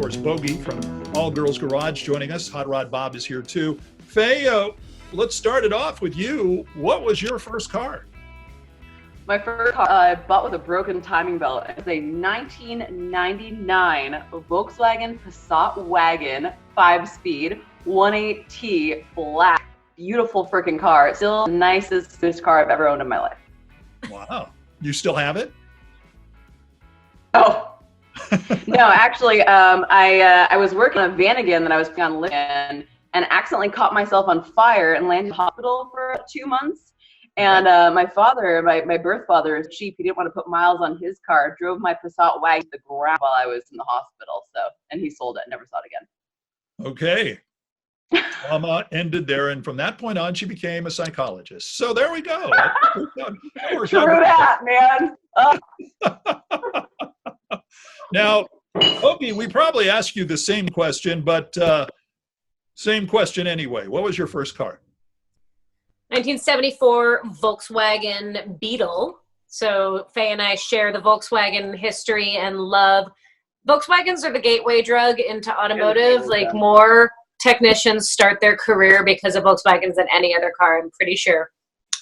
course, Bogey from All Girls Garage joining us. Hot Rod Bob is here too. Faye, let's start it off with you. What was your first car? My first car I bought with a broken timing belt. It's a 1999 Volkswagen Passat wagon, 5-speed, 1.8T, black, beautiful freaking car. Still the nicest car I've ever owned in my life. Wow. You still have it? Oh. No, actually, I was working on a van again that I was on living in and accidentally caught myself on fire and landed in the hospital for 2 months. And my father, my birth father, is cheap. He didn't want to put miles on his car, drove my Passat wagon to the ground while I was in the hospital. And he sold it and never saw it again. Okay. Trauma ended there, and from that point on, she became a psychologist. So there we go. True that, man. Now, Okie, we probably asked you the same question, but same question anyway. What was your first car? 1974 Volkswagen Beetle. So Faye and I share the Volkswagen history and love. Volkswagens are the gateway drug into automotive. Like, more technicians start their career because of Volkswagens than any other car, I'm pretty sure.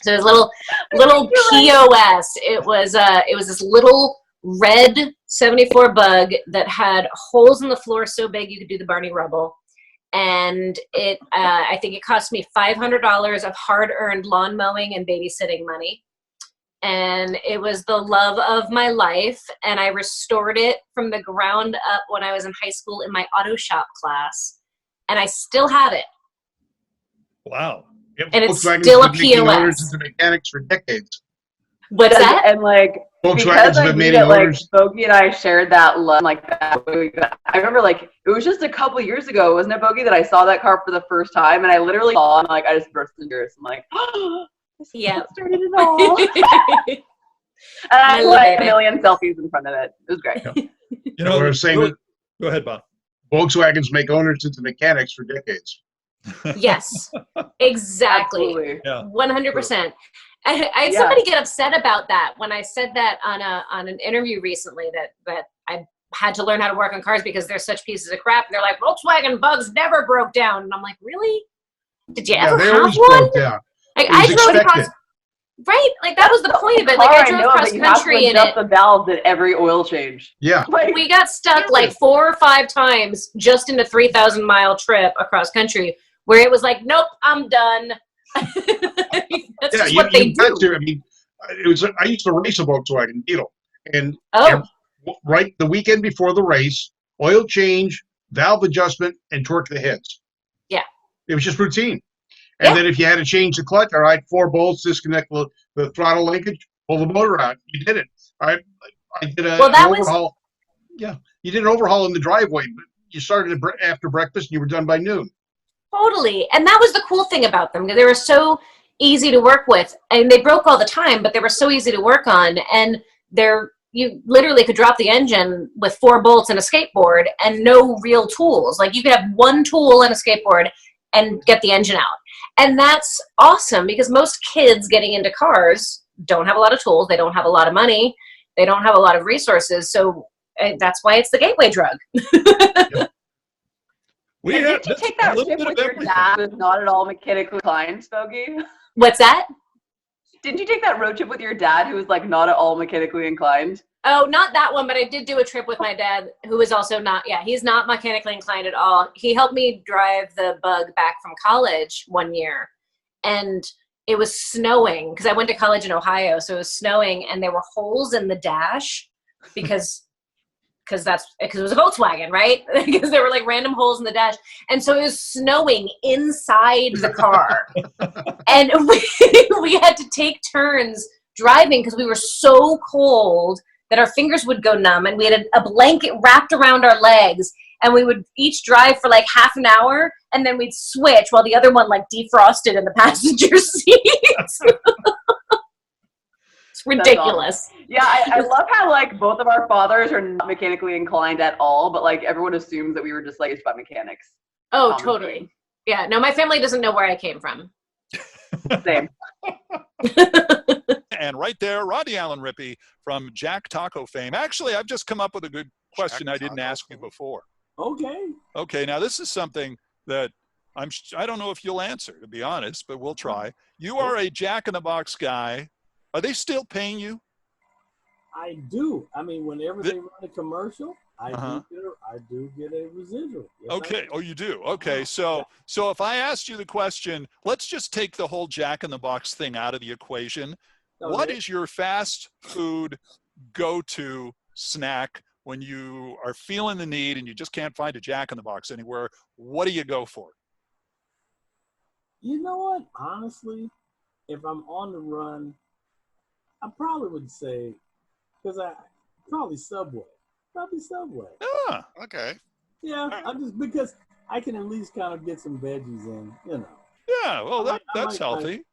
So it was little POS. It was this little red 74 Bug that had holes in the floor so big you could do the Barney Rubble. And I think it cost me $500 of hard-earned lawn mowing and babysitting money. And it was the love of my life. And I restored it from the ground up when I was in high school in my auto shop class. And I still have it. Wow. Yep, And it's still a POS. Into mechanics for decades. What's that? And like, Volkswagens have been made in like Bogey and I shared that love like that. I remember like it was just a couple years ago, wasn't it, Bogey, that I saw that car for the first time, and I literally saw it, and like I just burst into tears. I'm like, oh, Yeah. started it all. And I had like a million selfies in front of it. It was great. You know, we're saying go ahead, Bob. Volkswagens make owners into mechanics for decades. Yes, exactly. Absolutely. Yeah. 100%. I had somebody get upset about that when I said that on an interview recently that I had to learn how to work on cars because they're such pieces of crap. And they're like, Volkswagen Bugs never broke down. And I'm like, really? Did you ever they have always one? broke down. Like, It was I drove expected. across, right? Like, that was the point of it. Like, I drove cross country in it. the valves at every oil change. Yeah. Like, We got stuck like 4 or 5 times just in a 3,000-mile trip across country where it was like, nope, I'm done. That's just what they do. I mean, I used to race a Volkswagen Beetle, and right the weekend before the race, oil change, valve adjustment, and torque the heads. Yeah, it was just routine. And then if you had to change the clutch, all right, 4 bolts, disconnect the throttle linkage, pull the motor out. You did it. All right, I did an overhaul. Yeah, you did an overhaul in the driveway, but you started after breakfast and you were done by noon. Totally. And that was the cool thing about them. They were so easy to work with, and they broke all the time, but they were so easy to work on. And you literally could drop the engine with 4 bolts and a skateboard and no real tools. Like, you could have 1 tool and a skateboard and get the engine out. And that's awesome because most kids getting into cars don't have a lot of tools. They don't have a lot of money. They don't have a lot of resources. So that's why it's the gateway drug. Did you take that trip with your dad who's not at all mechanically inclined, Bogey? What's that? Didn't you take that road trip with your dad who was like not at all mechanically inclined? Oh, not that one, but I did do a trip with my dad who is also he's not mechanically inclined at all. He helped me drive the Bug back from college one year, and it was snowing because I went to college in Ohio, so it was snowing, and there were holes in the dash because it was a Volkswagen, right? Because there were like random holes in the dash. And so it was snowing inside the car. And we had to take turns driving because we were so cold that our fingers would go numb, and we had a blanket wrapped around our legs, and we would each drive for like half an hour, and then we'd switch while the other one like defrosted in the passenger seat. It's ridiculous. Awesome. Yeah, I love how like both of our fathers are not mechanically inclined at all, but like everyone assumes that we were just like about mechanics. Oh, totally. Yeah, no, my family doesn't know where I came from. Same. And right there, Roddy Allen Rippey from Jack Taco fame. Actually, I've just come up with a good question I didn't ask you before. Okay. Okay, now this is something that I don't know if you'll answer, to be honest, but we'll try. You are a Jack in the Box guy. Are they still paying you? I do. I mean, whenever they run a commercial, I Uh-huh. do get a residual. Yes, Okay. Oh, you do. Okay. So if I asked you the question, let's just take the whole Jack in the Box thing out of the equation. What is your fast food go-to snack when you are feeling the need and you just can't find a Jack in the Box anywhere? What do you go for? You know what? Honestly, if I'm on the run, I probably would say, because probably Subway. Probably Subway. Ah, okay. Yeah, I'm just because I can at least kind of get some veggies in, you know. Yeah, well, that's healthy.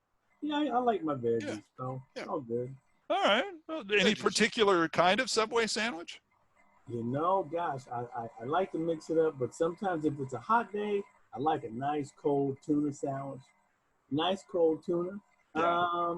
I like my veggies, so it's all good. All right. Well, any particular kind of Subway sandwich? You know, gosh, I like to mix it up, but sometimes if it's a hot day, I like a nice cold tuna sandwich. Nice cold tuna. Yeah.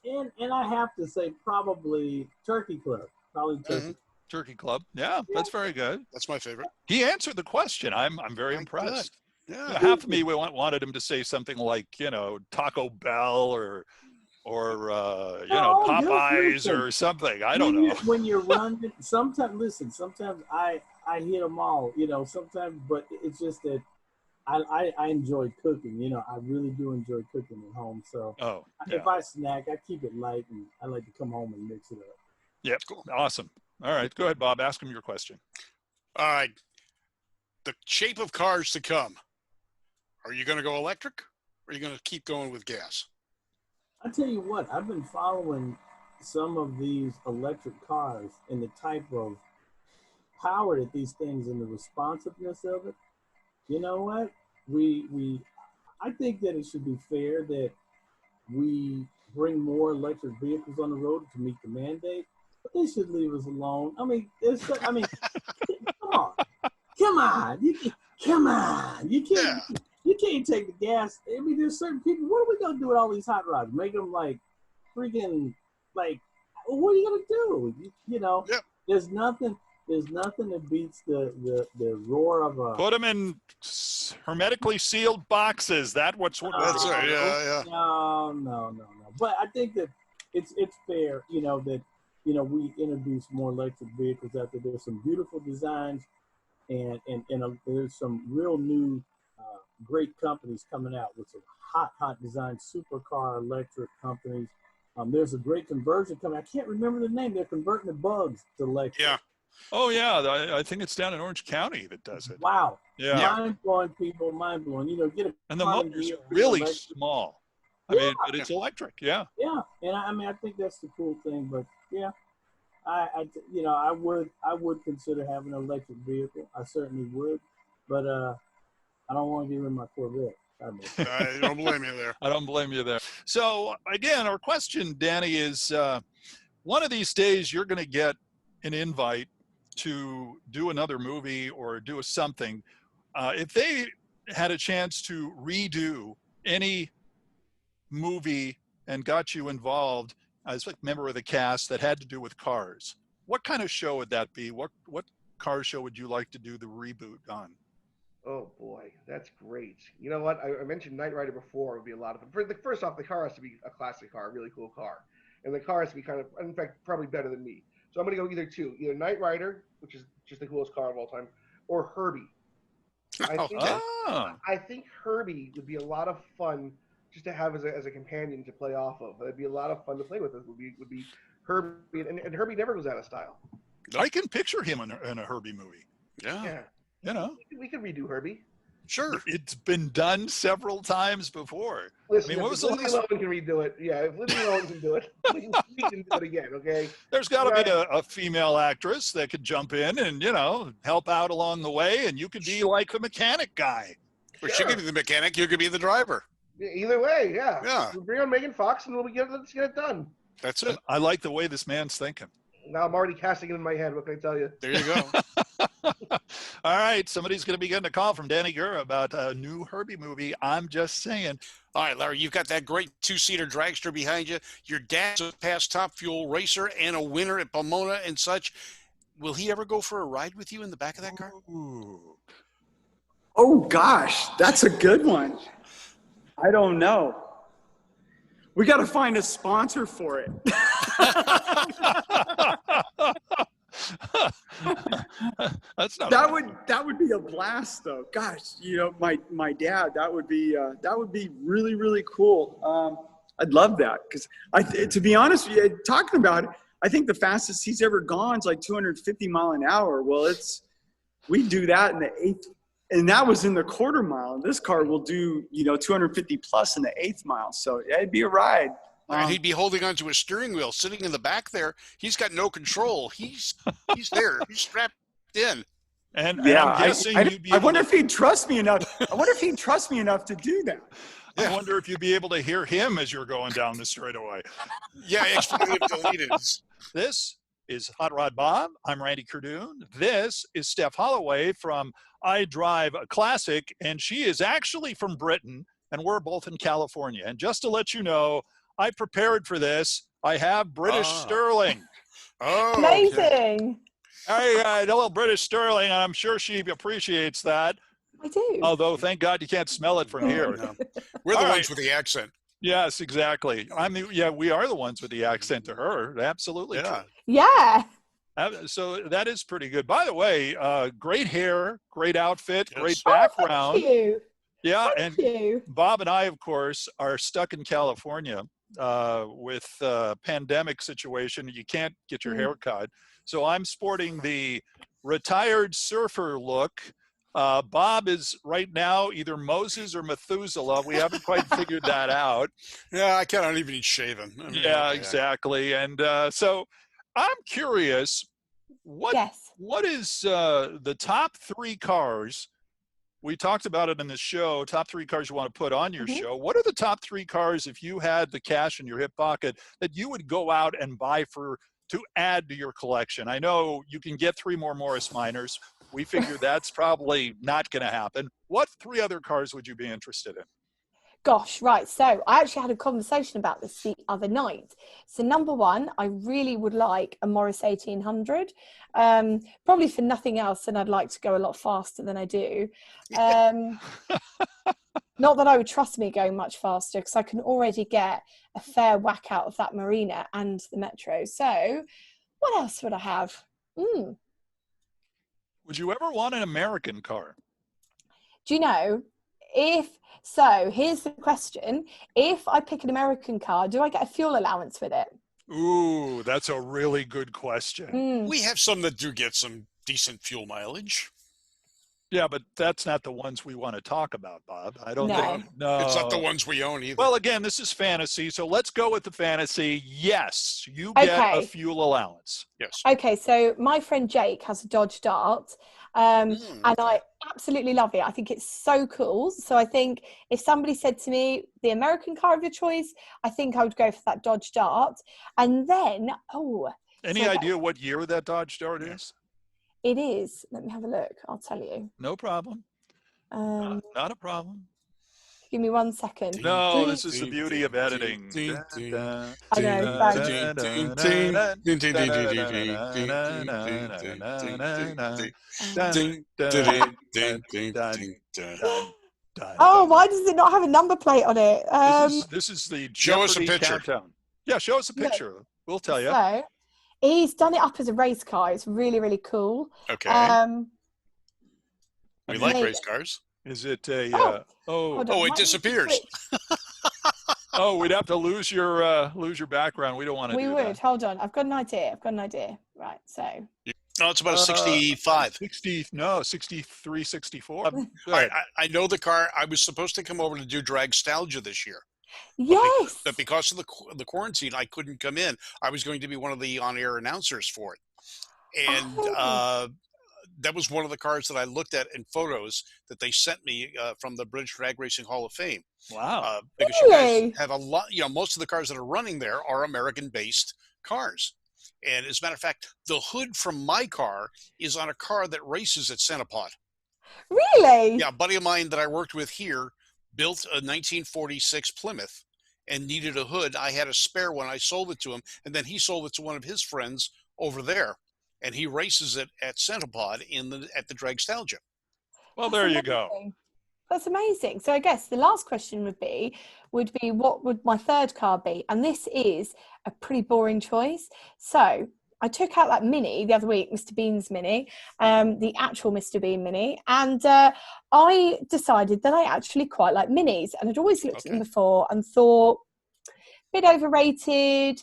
And I have to say probably Turkey Club. Probably Turkey. Turkey Club. Yeah, that's very good. That's my favorite. He answered the question. I'm very impressed. Yeah. Half of me wanted him to say something like, Taco Bell or Popeyes or something. I don't know. When you're running, sometimes I hit them all, sometimes, but it's just that I enjoy cooking. I really do enjoy cooking at home. So if I snack, I keep it light, and I like to come home and mix it up. Yep. Cool. Awesome. All right. Go ahead, Bob. Ask him your question. All right. The shape of cars to come. Are you going to go electric, or are you going to keep going with gas? I tell you what, I've been following some of these electric cars and the type of power that these things and the responsiveness of it. You know what? I think that it should be fair that we bring more electric vehicles on the road to meet the mandate, but they should leave us alone. I mean, come on, you can't take the gas. I mean, there's certain people. What are we gonna do with all these hot rods? Make them like freaking like? What are you gonna do? Yep. There's nothing that beats the roar of a. Put them in hermetically sealed boxes. That's what. That's right. Yeah. No. But I think that it's fair. That we introduce more electric vehicles out there. There's some beautiful designs, and there's some real new. Great companies coming out with some hot design supercar electric companies. There's a great conversion coming. I can't remember the name. They're converting the bugs to electric. Yeah. Oh yeah, I think it's down in Orange County that does it. Wow. Yeah. Mind blowing, people. Mind blowing. And the motor's really small. I mean, but it's electric. Yeah. Yeah, and I think that's the cool thing. But yeah, I would consider having an electric vehicle. I certainly would, but I don't want to get rid of my Corvette. I don't blame you there. I don't blame you there. So again, our question, Danny, is one of these days you're going to get an invite to do another movie or do something. If they had a chance to redo any movie and got you involved as a member of the cast that had to do with cars, what kind of show would that be? What car show would you like to do the reboot on? Oh boy, that's great. You know what? I mentioned Knight Rider before. It would be a lot of fun. First off, the car has to be a classic car, a really cool car. And the car has to be in fact, probably better than me. So I'm going to go either Knight Rider, which is just the coolest car of all time, or Herbie. I think Herbie would be a lot of fun just to have as a companion to play off of. It'd be a lot of fun to play with. It would be Herbie, and Herbie never goes out of style. I can picture him in a Herbie movie. Yeah. We could redo Herbie. Sure. It's been done several times before. Listen, what was the Lindsay Lohan can redo it. Yeah, if Lindsay Lohan can do it, we can do it again, okay? There's got to be a female actress that could jump in and, help out along the way, and you could be like the mechanic guy. Or she could be the mechanic, you could be the driver. Either way, yeah. Yeah. We'll bring on Megan Fox and let's get it done. That's it. I like the way this man's thinking. Now I'm already casting it in my head. What can I tell you? There you go. All right. Somebody's going to be getting a call from Danny Gura about a new Herbie movie. I'm just saying. All right, Larry, you've got that great two-seater dragster behind you. Your dad's a past top fuel racer and a winner at Pomona and such. will he ever go for a ride with you in the back of that car? Ooh. Oh gosh, that's a good one. I don't know. We got to find a sponsor for it. That's not that would be a blast, though. Gosh, my dad. That would be really, really cool. I'd love that because to be honest with you, talking about it, I think the fastest he's ever gone is like 250 mile an hour. Well, we do that in the eighth. And that was in the quarter mile. This car will do, 250 plus in the eighth mile. So yeah, it'd be a ride. And he'd be holding onto a steering wheel, sitting in the back there. He's got no control. He's there. He's strapped in. And I'm guessing you'd be. I wonder if he'd trust me enough. I wonder if he'd trust me enough to do that. I wonder if you'd be able to hear him as you're going down the straightaway. Yeah, expletive deleted. This is Hot Rod Bob. I'm Randy Cardoon. This is Steph Holloway from I Drive a Classic, and she is actually from Britain, and we're both in California. And just to let you know, I prepared for this. I have British sterling. Oh, amazing. I got a little British sterling, and I'm sure she appreciates that. I do. Although, thank God you can't smell it from here. No. We're the ones with the accent. Yes, exactly. We are the ones with the accent to her. Absolutely. Yeah. True. Yeah. So that is pretty good. By the way, great hair, great outfit, Yes. great Oh, background. thank you. Yeah, Thank you. Bob and I, of course, are stuck in California with pandemic situation. You can't get your hair cut. So I'm sporting the retired surfer look. Bob is right now either Moses or Methuselah. We haven't quite figured that out. Yeah, I can't even eat shaven. I mean, Yeah, okay. exactly. And so I'm curious, what is the top 3 cars? We talked about it in the show, top 3 cars you want to put on your show. What are the top 3 cars, if you had the cash in your hip pocket, that you would go out and buy to add to your collection? I know you can get 3 more Morris Minors. We figured that's probably not going to happen. What 3 other cars would you be interested in? Gosh, right. So I actually had a conversation about this the other night. So number 1, I really would like a Morris 1800. Probably for nothing else, and I'd like to go a lot faster than I do. Not that I would trust me going much faster, because I can already get a fair whack out of that Marina and the Metro. So what else would I have? Would you ever want an American car? Do you know, here's the question. If I pick an American car, do I get a fuel allowance with it? Ooh, that's a really good question. We have some that do get some decent fuel mileage. Yeah, but that's not the ones we want to talk about, Bob. I don't No. think. No. It's not the ones we own either. Well, again, this is fantasy, so let's go with the fantasy. Yes, you get a fuel allowance. Yes. Okay, so my friend Jake has a Dodge Dart, and I absolutely love it. I think it's so cool. So I think if somebody said to me, the American car of your choice, I think I would go for that Dodge Dart. And then, Any idea what year that Dodge Dart is? It is. Let me have a look. I'll tell you. No problem. Not a problem. Give me 1 second. No, this is the beauty of editing. I know. Oh, why does it not have a number plate on it? This is the Show us a Jeopardy picture. countdown. Yeah, show us a picture. We'll tell you. So, he's done it up as a race car. It's really, really cool. Okay. We like race cars. Is it a? Hold on, it disappears. Oh, we'd have to lose your background. We don't want to. We do would. that. Hold on. I've got an idea. Right. So. No, it's about a 65. 63, 64. I know the car. I was supposed to come over to do Dragstalgia this year. Yes. But because of the quarantine, I couldn't come in. I was going to be one of the on-air announcers for it. And that was one of the cars that I looked at in photos that they sent me from the British Drag Racing Hall of Fame. Wow. Because you guys have a lot, most of the cars that are running there are American-based cars. And as a matter of fact, the hood from my car is on a car that races at Centipede. Really? Yeah, a buddy of mine that I worked with here built a 1946 Plymouth and needed a hood. I had a spare one. I sold it to him, and then he sold it to one of his friends over there. and he races it at Centipod at the Dragstalgia. Well, That's there you amazing. go. That's amazing. So I guess the last question would be what would my third car be? And this is a pretty boring choice. So I took out that Mini the other week, Mr. Bean's Mini, the actual Mr. Bean Mini, and I decided that I actually quite like Minis, and I'd always looked at them before and thought, a bit overrated,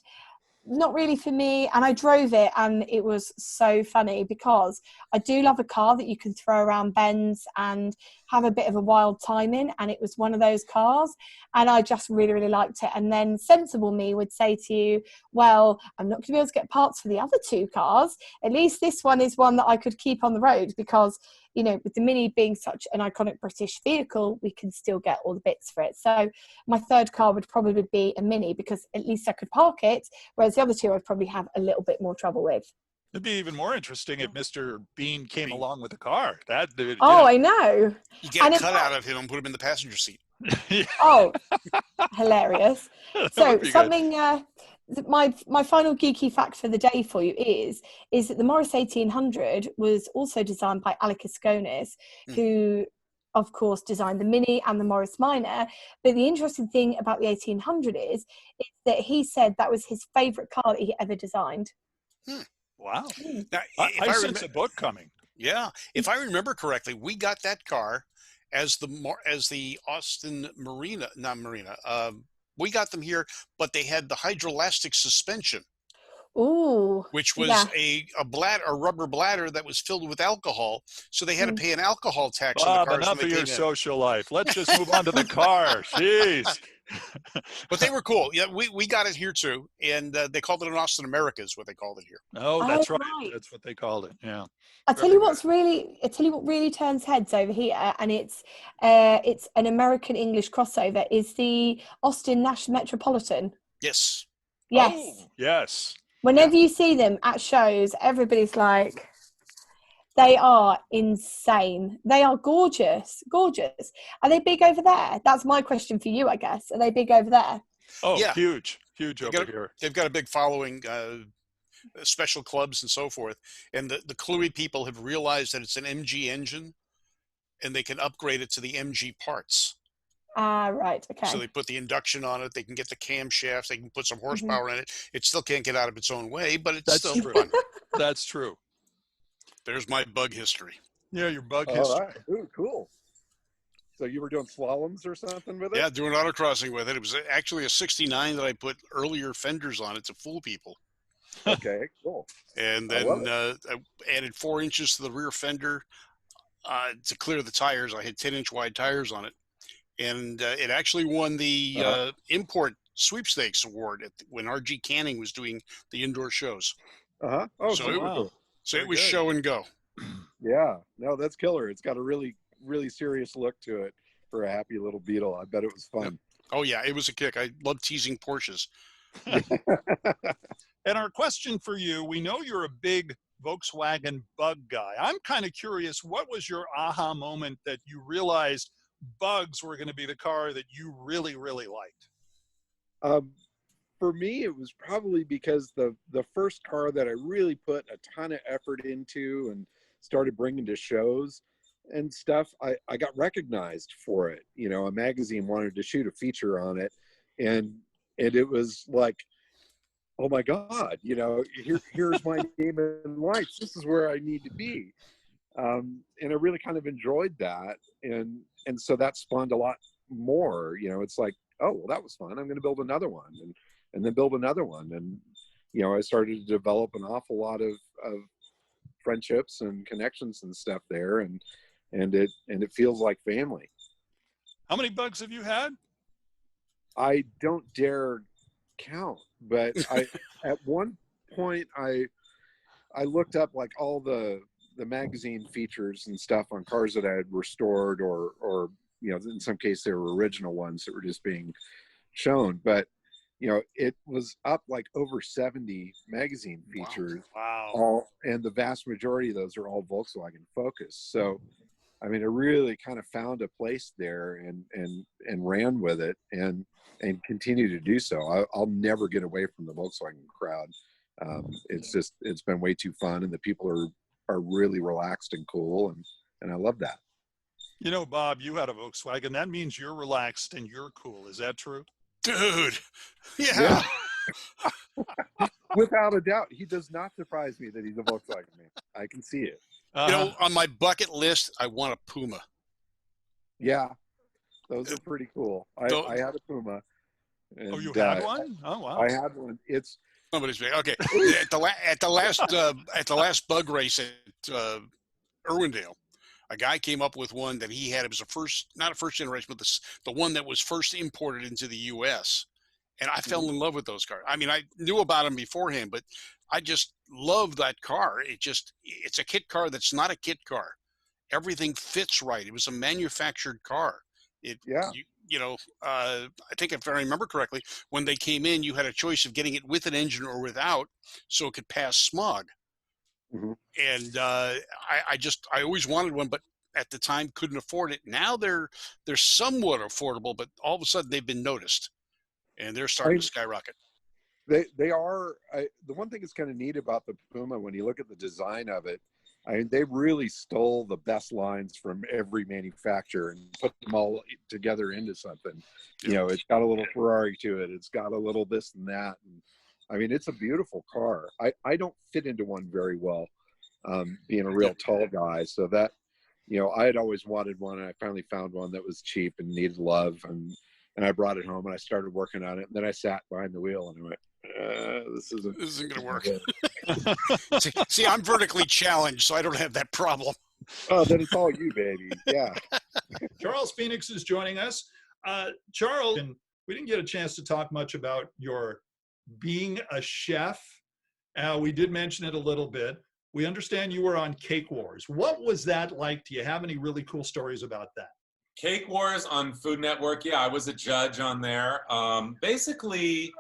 not really for me. And I drove it, and it was so funny because I do love a car that you can throw around bends and have a bit of a wild time in, and it was one of those cars, and I just really, really liked it. And then sensible me would say to you, well, I'm not going to be able to get parts for the other two cars. At least this one is one that I could keep on the road because, you know, with the Mini being such an iconic British vehicle, we can still get all the bits for it. So my third car would probably be a Mini because at least I could park it, whereas the other two I'd probably have a little bit more trouble with. It'd be even more interesting if Mr. Bean came along with a car. I know. You get a cut out of him and put him in the passenger seat. Oh, hilarious. So something, my final geeky fact for the day for you is that the Morris 1800 was also designed by Alec Asconis, who of course designed the Mini and the Morris Minor. But the interesting thing about the 1800 is that he said that was his favorite car that he ever designed. Wow. Now, I sense a book coming. Yeah. If I remember correctly, we got that car as the Austin Marina, not Marina. We got them here, but they had the hydroelastic suspension. Ooh. Which was a rubber bladder that was filled with alcohol. So they had to pay an alcohol tax on the cars. Enough of your social life. Let's just move on to the car. Jeez. But they were cool. Yeah, we got it here too, and they called it an Austin America is what they called it here. Oh, that's right. That's what they called it. Yeah. I tell you what really turns heads over here, and it's an American English crossover. Is the Austin National Metropolitan? Yes. Yes. Oh, yes. Whenever you see them at shows, everybody's like, they are insane. They are gorgeous, gorgeous. Are they big over there? That's my question for you, I guess. Are they big over there? Oh, yeah. Huge over here. They've got a big following, special clubs and so forth. And the Cluey people have realized that it's an MG engine, and they can upgrade it to the MG parts. Right. Okay. So they put the induction on it. They can get the camshafts. They can put some horsepower in it. It still can't get out of its own way, but it's still fun. That's true. There's my bug history. Yeah, your bug history. Right. Ooh, cool. So you were doing slaloms or something with it? Yeah, doing autocrossing with it. It was actually a 69 that I put earlier fenders on it to fool people. Okay, cool. And then I added 4 inches to the rear fender to clear the tires. I had 10-inch wide tires on it. And it actually won the import sweepstakes award when RG Canning was doing the indoor shows. Oh, so it was show and go. Yeah, no, that's killer. It's got a really, really serious look to it for a happy little Beetle. I bet it was fun. Yep. Oh yeah, it was a kick. I love teasing Porsches. And our question for you, we know you're a big Volkswagen bug guy. I'm kind of curious, what was your aha moment that you realized bugs were going to be the car that you really, really liked? For me, it was probably because the first car that I really put a ton of effort into and started bringing to shows and stuff, I got recognized for it. You know, a magazine wanted to shoot a feature on it, and it was like, oh my God, you know, here's my name in lights. This is where I need to be. And I really kind of enjoyed that. And so that spawned a lot more. You know, it's like, oh, well, that was fun. I'm going to build another one and then build another one. And, you know, I started to develop an awful lot of friendships and connections and stuff there. And it feels like family. How many bugs have you had? I don't dare count, but at one point I looked up like all the magazine features and stuff on cars that I had restored or you know, in some case they were original ones that were just being shown, but you know, it was up like over 70 magazine features. Wow. And the vast majority of those are all Volkswagen focused. So I mean, I really kind of found a place there and ran with it and continue to do so. I'll never get away from the Volkswagen crowd. It's been way too fun, and the people are really relaxed and cool, and I love that. You know, Bob, you had a Volkswagen. That means you're relaxed and you're cool. Is that true? Dude, yeah. Without a doubt, he does not surprise me that he's a Volkswagen man. I can see it. You know, on my bucket list, I want a Puma. Yeah, those are pretty cool. I had a Puma. And, oh, you had one? Oh, wow. I had one. It's somebody's okay. At the last bug race at Irwindale, a guy came up with one that he had. It was not a first generation, but the one that was first imported into the U.S. And I fell in love with those cars. I mean, I knew about them beforehand, but I just love that car. It's a kit car that's not a kit car. Everything fits right. It was a manufactured car. I think if I remember correctly, when they came in, you had a choice of getting it with an engine or without, so it could pass smog. Mm-hmm. And I always wanted one, but at the time couldn't afford it. Now they're somewhat affordable, but all of a sudden they've been noticed, and they're starting to skyrocket. They are. The one thing that's kind of neat about the Puma, when you look at the design of it, they really stole the best lines from every manufacturer and put them all together into something. You know, it's got a little Ferrari to it. It's got a little this and that. And I mean, it's a beautiful car. I don't fit into one very well, being a real tall guy. So that, I had always wanted one, and I finally found one that was cheap and needed love. And I brought it home and I started working on it. And then I sat behind the wheel and I went, this isn't going to work. see, I'm vertically challenged, so I don't have that problem. Oh, then it's all you, baby. Yeah. Charles Phoenix is joining us. Charles, we didn't get a chance to talk much about your being a chef. We did mention it a little bit. We understand you were on Cake Wars. What was that like? Do you have any really cool stories about that? Cake Wars on Food Network. Yeah, I was a judge on there. Basically,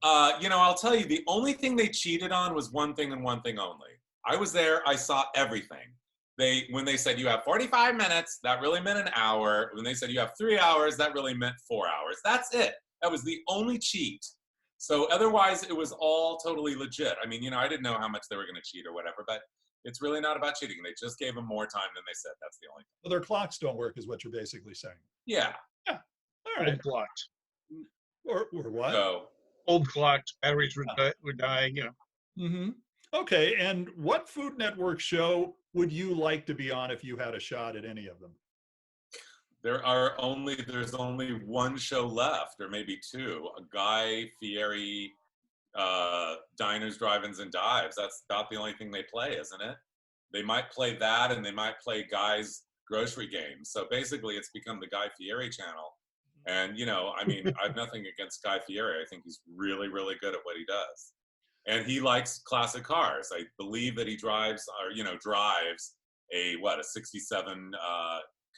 I'll tell you, the only thing they cheated on was one thing and one thing only. I was there. I saw everything. When they said you have 45 minutes, that really meant an hour. When they said you have 3 hours, that really meant 4 hours. That's it. That was the only cheat. So otherwise, it was all totally legit. I mean, I didn't know how much they were going to cheat or whatever, but it's really not about cheating. They just gave them more time than they said. That's the only thing. Well, their clocks don't work is what you're basically saying. Yeah. Yeah. All right. Old clocked. Or what? So, old clocked. Batteries were dying, Mm-hmm. Okay. And what Food Network show would you like to be on if you had a shot at any of them? There's only one show left, or maybe two. A Guy Fieri Diners, Drive-Ins, and Dives. That's about the only thing they play, isn't it? They might play that, and they might play Guy's grocery games. So basically, it's become the Guy Fieri channel. And, I have nothing against Guy Fieri. I think he's really, really good at what he does. And he likes classic cars. I believe that he drives a 67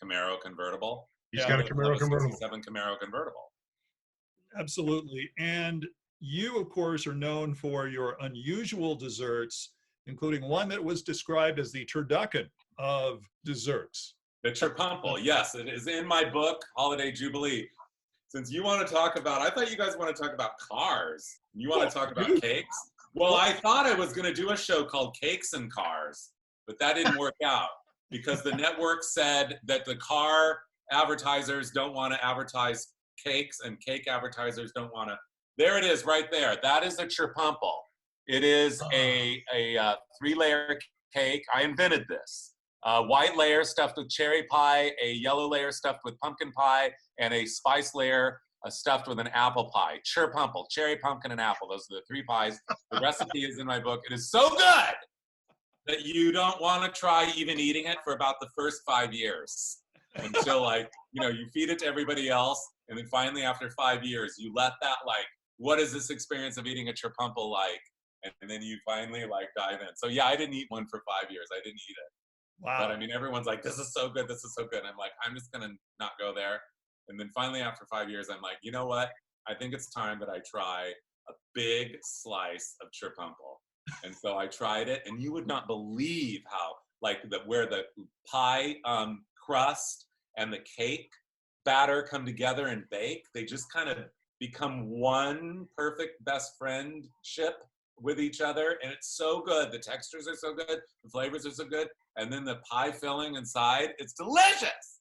Camaro convertible. He's got a Camaro convertible. 67 Camaro convertible. Absolutely. And you, of course, are known for your unusual desserts, including one that was described as the turducken of desserts. The Chirpumple, yes, it is in my book, Holiday Jubilee. Since you want to talk about, I thought you guys want to talk about cars. You want to talk about cakes? Well, I thought I was going to do a show called Cakes and Cars, but that didn't work out because the network said that the car advertisers don't want to advertise cakes and cake advertisers don't want to. There it is right there. That is a Chirpumple. It is a 3-layer cake. I invented this. White layer stuffed with cherry pie, a yellow layer stuffed with pumpkin pie, and a spice layer stuffed with an apple pie. Chirpumple, cherry, pumpkin, and apple. Those are the 3 pies. The recipe is in my book. It is so good that you don't want to try even eating it for about the first 5 years until you feed it to everybody else. And then finally, after 5 years, you let that what is this experience of eating a Chirpumple like? And then you finally dive in. So yeah, I didn't eat one for 5 years. I didn't eat it. Wow. But everyone's like, this is so good. This is so good. And I'm like, I'm just going to not go there. And then finally, after 5 years, I'm like, you know what? I think it's time that I try a big slice of Chirpumple. And so I tried it, and you would not believe how, where the pie crust and the cake batter come together and bake. They just kind of become one perfect best friendship. with each other, and it's so good. The textures are so good, the flavors are so good, and then the pie filling inside, it's delicious.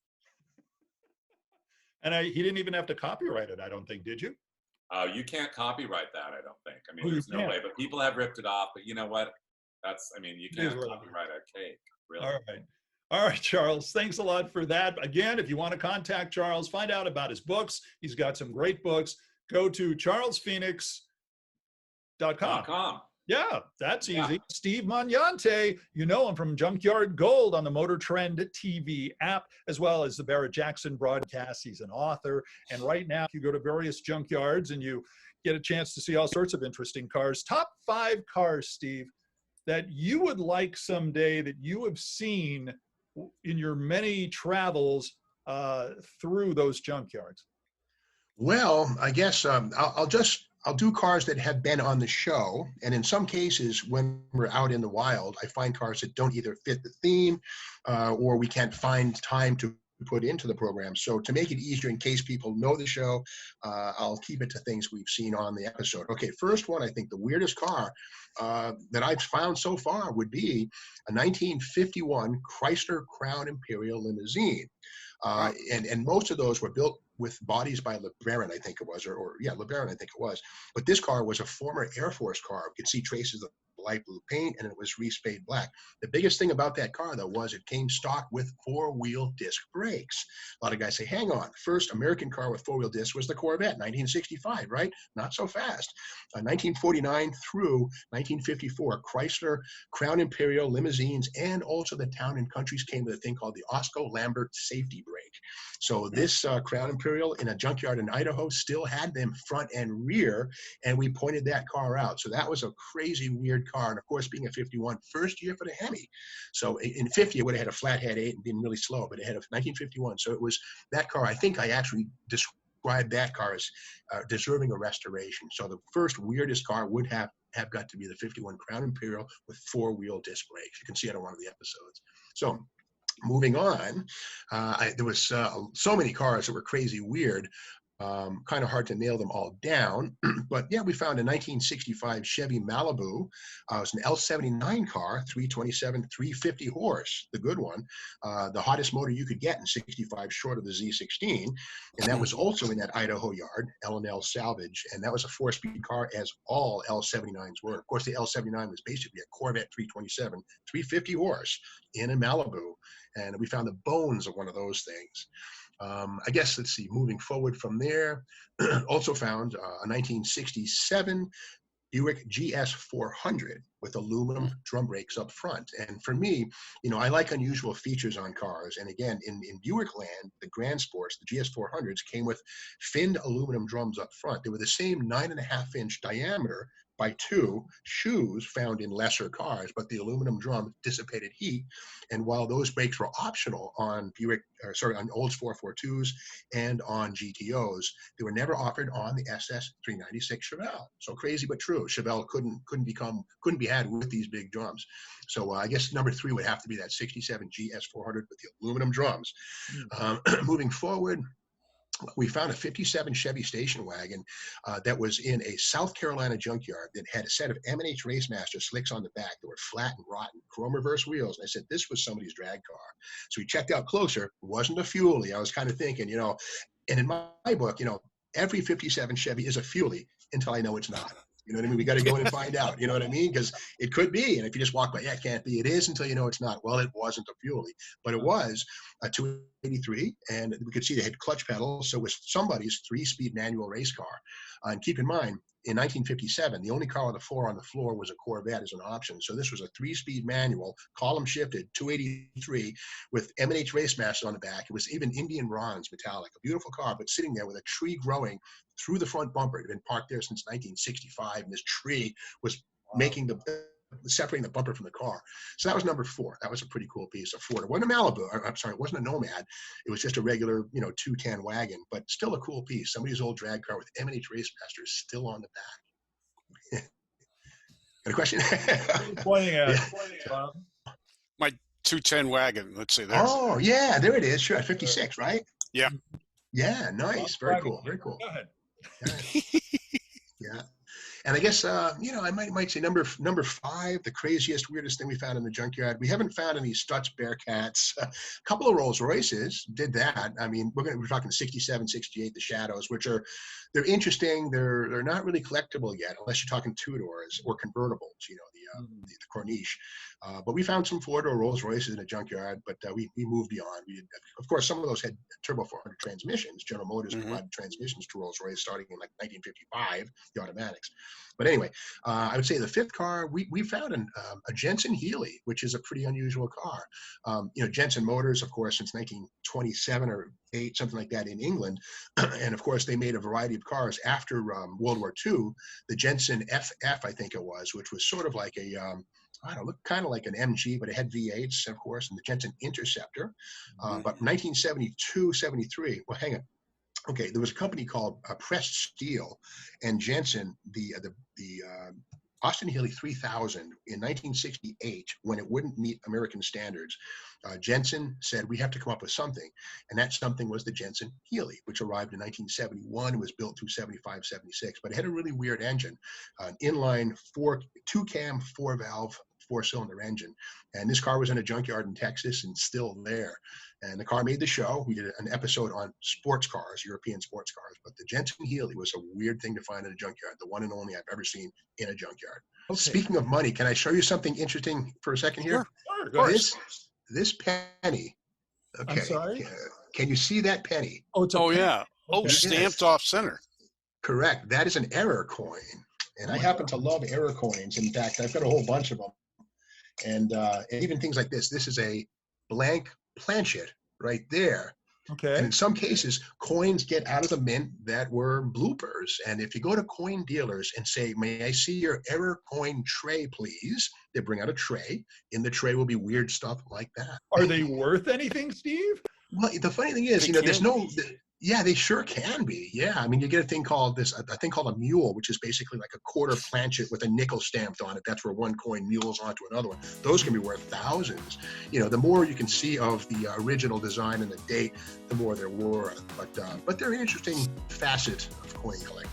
And he didn't even have to copyright it, I don't think, did you? You can't copyright that, I don't think. I mean, Oh, there's no can't. way, but people have ripped it off. But you know what? You can't copyright a cake, really. All right, Charles, thanks a lot for that. Again, if you want to contact Charles, find out about his books. He's got some great books. Go to charlesphoenix.com. Yeah, that's easy. Yeah. Steve Magnante, you know him from Junkyard Gold on the Motor Trend TV app, as well as the Barrett Jackson broadcast. He's an author. And right now, if you go to various junkyards and you get a chance to see all sorts of interesting cars, top 5 cars, Steve, that you would like someday that you have seen in your many travels through those junkyards. Well, I guess I'll do cars that have been on the show. And in some cases, when we're out in the wild, I find cars that don't either fit the theme or we can't find time to put into the program. So to make it easier in case people know the show, I'll keep it to things we've seen on the episode. Okay, first one, I think the weirdest car that I've found so far would be a 1951 Chrysler Crown Imperial limousine. And most of those were built with bodies by LeBaron, I think it was, LeBaron, I think it was. But this car was a former Air Force car. You could see traces of light blue paint, and it was respayed black. The biggest thing about that car, though, was it came stock with 4-wheel disc brakes. A lot of guys say, hang on, first American car with 4-wheel discs was the Corvette, 1965, right? Not so fast. 1949 through 1954, Chrysler Crown Imperial limousines and also the Town and Countries came with a thing called the Osco-Lambert safety brake. So this Crown Imperial in a junkyard in Idaho still had them front and rear, and we pointed that car out. So that was a crazy, weird car. And of course, being a 51, first year for the Hemi. So in 50, it would have had a flathead 8 and been really slow, but it had a 1951. So it was that car. I think I actually described that car as deserving a restoration. So the first weirdest car would have got to be the 51 Crown Imperial with 4-wheel disc brakes. You can see it on one of the episodes. So moving on, there was so many cars that were crazy weird. Kind of hard to nail them all down, but yeah, we found a 1965 Chevy Malibu. It was an L79 car, 327, 350 horse, the good one, the hottest motor you could get in 65, short of the Z16, and that was also in that Idaho yard, L&L Salvage, and that was a 4-speed car, as all L79s were. Of course, the L79 was basically a Corvette 327, 350 horse in a Malibu, and we found the bones of one of those things. I guess, let's see, moving forward from there, also found a 1967 Buick GS 400 with aluminum drum brakes up front. And for me, I like unusual features on cars. And again, in Buick land, the Grand Sports, the GS 400s came with finned aluminum drums up front. They were the same 9.5-inch diameter by 2 shoes found in lesser cars, but the aluminum drum dissipated heat. And while those brakes were optional on on Olds 442s and on GTOs, they were never offered on the SS 396 Chevelle. So crazy but true. Chevelle couldn't be had with these big drums. So I guess number 3 would have to be that 67 GS 400 with the aluminum drums. Moving forward, we found a 57 Chevy station wagon that was in a South Carolina junkyard that had a set of M&H Racemaster slicks on the back that were flat and rotten, chrome reverse wheels. And I said, this was somebody's drag car. So we checked out closer. It wasn't a Fuelie. I was kind of thinking, and in my book, every 57 Chevy is a Fuelie until I know it's not. You know what I mean? We got to go in and find out. You know what I mean? Because it could be. And if you just walk by, yeah, it can't be. It is until you know it's not. Well, it wasn't a Fuelie, but it was a 283. And we could see they had clutch pedals. So it was somebody's 3-speed manual race car. And keep in mind, in 1957, the only car with a 4 on the floor was a Corvette as an option. So this was a 3-speed manual, column shifted, 283 with M&H Racemaster on the back. It was even Indian bronze metallic, a beautiful car, but sitting there with a tree growing through the front bumper. It had been parked there since 1965, and this tree was making separating the bumper from the car. So that was number 4. That was a pretty cool piece of Ford. It wasn't a Malibu. I'm sorry, it wasn't a Nomad. It was just a regular, 210 wagon, but still a cool piece. Somebody's old drag car with M&H Racemaster is still on the back. Got a question? Pointing at my 210 wagon. Let's see there. Oh yeah, there it is. Sure, 56, right? Yeah. Yeah, nice. Very cool. Very cool. Go ahead. Yeah. And I guess, I might say number 5, the craziest, weirdest thing we found in the junkyard. We haven't found any Stutz Bearcats. A couple of Rolls Royces did that. I mean, we're talking 67, 68, the Shadows, which they're interesting. They're not really collectible yet, unless you're talking 2-doors or convertibles, the Corniche. But we found some 4-door Rolls Royces in a junkyard, but we moved beyond. Of course, some of those had turbo 400 transmissions. General Motors provided transmissions to Rolls Royce starting in like 1955, the automatics. But anyway, I would say the 5th car, we found a Jensen Healey, which is a pretty unusual car. Jensen Motors, of course, since 1927 or 8, something like that in England. And of course, they made a variety of cars after World War II. The Jensen FF, I think it was, which was sort of like a, looked kind of like an MG, but it had V8s, of course, and the Jensen Interceptor. But 1972, 73, well, hang on. Okay, there was a company called Pressed Steel, and Jensen, the Austin Healey 3000 in 1968, when it wouldn't meet American standards, Jensen said, we have to come up with something. And that something was the Jensen Healey, which arrived in 1971 and was built through 75, 76. But it had a really weird engine, an inline 2-cam, 4-valve, 4-cylinder engine. And this car was in a junkyard in Texas and still there. And the car made the show. We did an episode on sports cars, European sports cars. But the Jensen Healey was a weird thing to find in a junkyard, the one and only I've ever seen in a junkyard. Okay. Speaking of money, can I show you something interesting for a second here? Sure, of course. This penny. Okay. I'm sorry? Can you see that penny? Oh, yeah. Oh, stamped off center. Correct. That is an error coin. And I happen to love error coins. In fact, I've got a whole bunch of them. And even things like this. This is a blank planchet right there. Okay. And in some cases, coins get out of the mint that were bloopers. And if you go to coin dealers and say, may I see your error coin tray, please? They bring out a tray. In the tray will be weird stuff like that. Are they worth anything, Steve? Well, the funny thing is, there's no... Yeah, they sure can be. Yeah, I mean, you get a thing called a mule, which is basically like a quarter planchet with a nickel stamped on it. That's where one coin mules onto another one. Those can be worth thousands. The more you can see of the original design and the date, the more they're worth. But they're an interesting facet of coin collecting.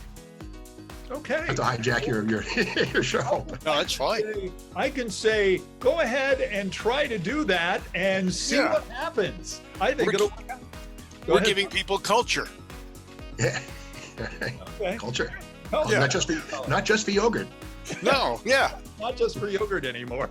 Okay. Not to hijack your show. No, that's fine. I can say, go ahead and try to do that and see what happens. I think We're giving people culture. Yeah. Okay. Culture. Oh, yeah. Not just for yogurt. No, yeah. Not just for yogurt anymore.